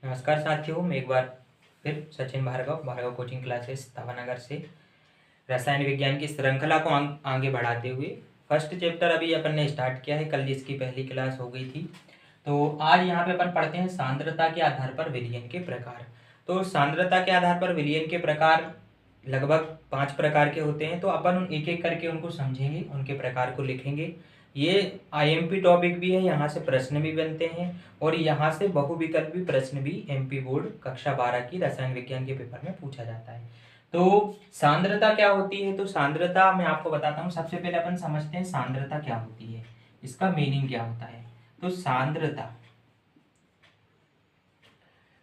नमस्कार साथियों, मैं एक बार फिर सचिन भार्गव कोचिंग क्लासेस तावानगर से रसायन विज्ञान की श्रृंखला को आगे बढ़ाते हुए फर्स्ट चैप्टर अभी अपन ने स्टार्ट किया है। कल इसकी पहली क्लास हो गई थी। तो आज यहाँ पे अपन पढ़ते हैं सांद्रता के आधार पर विलयन के प्रकार। तो सांद्रता के आधार पर विलयन के प्रकार लगभग 5 प्रकार के होते हैं। तो अपन एक एक करके उनको समझेंगे, उनके प्रकार को लिखेंगे। ये आईएमपी टॉपिक भी है, यहाँ से प्रश्न भी बनते हैं और यहाँ से बहुविकल्पी प्रश्न भी एमपी बोर्ड कक्षा 12 की रसायन विज्ञान के पेपर में पूछा जाता है। तो सांद्रता क्या होती है? तो सांद्रता मैं आपको बताता हूँ। सबसे पहले अपन समझते हैं सांद्रता क्या होती है, इसका मीनिंग क्या होता है। तो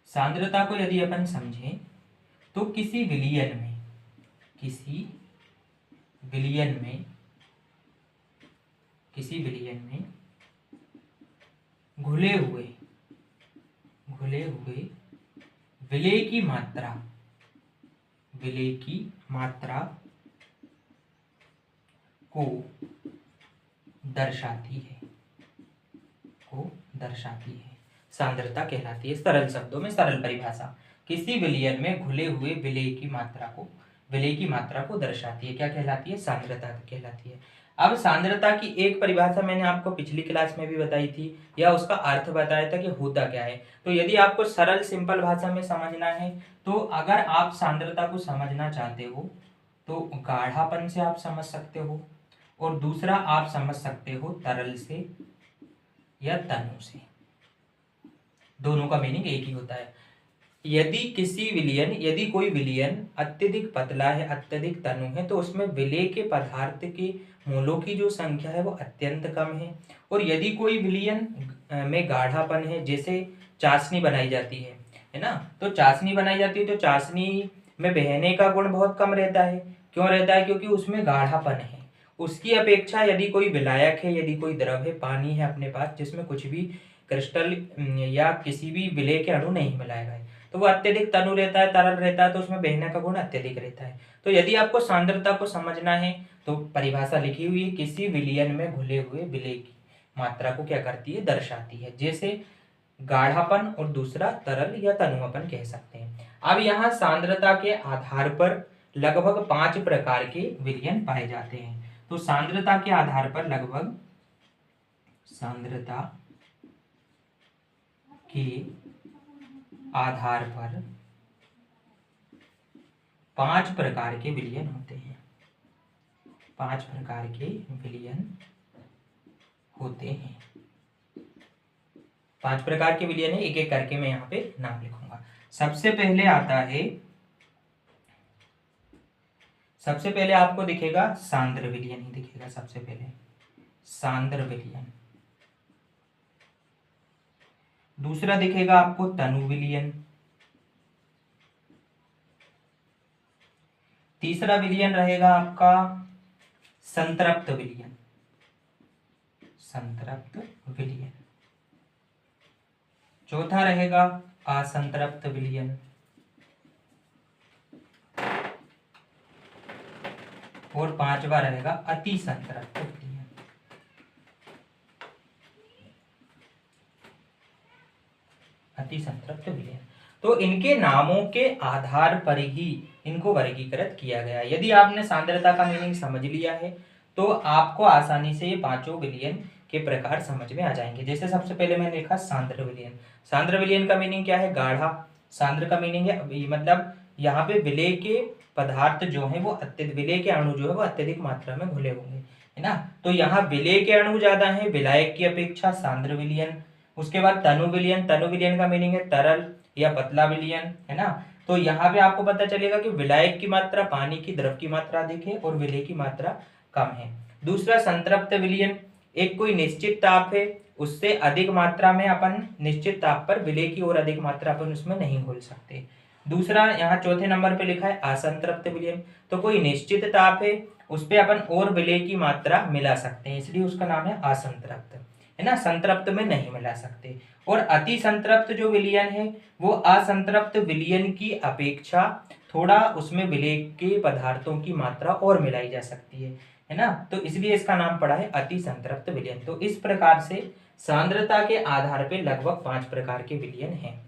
सांद्रता को यदि अपन समझें तो किसी विलयन में घुले हुए विलेय की मात्रा को दर्शाती है सांद्रता कहलाती है। सरल शब्दों में सरल परिभाषा, किसी विलयन में घुले हुए विलेय की मात्रा को दर्शाती है। क्या कहलाती है? सांद्रता कहलाती है। अब सांद्रता की एक परिभाषा मैंने आपको पिछली क्लास में भी बताई थी, या उसका अर्थ बताया था कि होता क्या है। तो यदि आपको सरल सिंपल भाषा में समझना है, तो अगर आप सांद्रता को समझना चाहते हो तो गाढ़ापन से आप समझ सकते हो, और दूसरा आप समझ सकते हो तरल से या तनु से। दोनों का मीनिंग एक ही होता है। यदि कोई विलयन अत्यधिक पतला है, अत्यधिक तनु है, तो उसमें विलेय के पदार्थ के मोलों की जो संख्या है वो अत्यंत कम है। और यदि कोई विलयन में गाढ़ापन है, जैसे चाशनी बनाई जाती है ना, तो चाशनी बनाई जाती है तो चाशनी में बहने का गुण बहुत कम रहता है। क्यों रहता है? क्योंकि उसमें गाढ़ापन है। उसकी अपेक्षा यदि कोई विलायक है, यदि कोई द्रव है, पानी है अपने पास, जिसमें कुछ भी क्रिस्टल या किसी भी विलेय के अणु नहीं मिलाए गए, तो वो अत्यधिक तनु रहता है, तरल रहता है, तो उसमें बहने का गुण अत्यधिक रहता है। तो यदि आपको सांद्रता को समझना है तो परिभाषा लिखी हुई है, किसी विलयन में घुले हुए विलेय की मात्रा को क्या करती है? दर्शाती है। जैसे गाढ़ापन और दूसरा तरल या तनु अपन कह सकते हैं। अब यहाँ सांद्रता के आधार पर लगभग 5 प्रकार के विलयन पाए जाते हैं। तो सांद्रता के आधार पर लगभग 5 प्रकार के विलयन होते हैं। 5 प्रकार के विलयन है, एक एक करके मैं यहाँ पे नाम लिखूंगा। सबसे पहले आपको दिखेगा सांद्र विलयन ही दिखेगा। सबसे पहले सांद्र विलयन। दूसरा दिखेगा आपको तनु विलयन। तीसरा विलयन रहेगा आपका संतृप्त विलयन। चौथा रहेगा असंतृप्त विलयन। और 5वां रहेगा अति संतृप्त विलयन। तो इनके नामों के आधार पर ही इनको वर्गीकृत किया गया। यदि आपने सांद्रता का मीनिंग समझ लिया है तो आपको आसानी से ये 5 विलयन के प्रकार समझ में आ जाएंगे। जैसे सबसे पहले मैंने लिखा सांद्र विलयन। सांद्र विलयन का मीनिंग क्या है? गाढ़ा। सांद्र का मीनिंग है मतलब यहाँ पे विलेय के पदार्थ जो है वो विलेय के अणु जो है वो अत्यधिक मात्रा में घुले होंगे, है ना। तो यहाँ विलेय के अणु ज्यादा है विलायक की अपेक्षा, सांद्र विलयन। उसके बाद तनु विलयन का मीनिंग है तरल या पतला विलयन, है ना। तो यहाँ पे आपको पता चलेगा कि विलायक की मात्रा, पानी की द्रव की मात्रा अधिक है और विलेय की मात्रा कम है। दूसरा संतृप्त विलयन, एक कोई निश्चित ताप है, उससे अधिक मात्रा में अपन निश्चित ताप पर विलेय की और अधिक मात्रा अपन उसमें नहीं घोल सकते। दूसरा यहाँ चौथे नंबर पे लिखा है असंतृप्त विलयन। तो कोई निश्चित ताप है, उस पे अपन और विलेय की मात्रा मिला सकते हैं, इसलिए उसका नाम है असंतृप्त, है ना। संतृप्त में नहीं मिला सकते। और अति संतृप्त जो विलयन है वो असंतृप्त विलयन की अपेक्षा थोड़ा उसमें विलेय के पदार्थों की मात्रा और मिलाई जा सकती है ना। तो इसलिए इसका नाम पड़ा है अति संतृप्त विलयन। तो इस प्रकार से सांद्रता के आधार पे लगभग 5 प्रकार के विलयन हैं।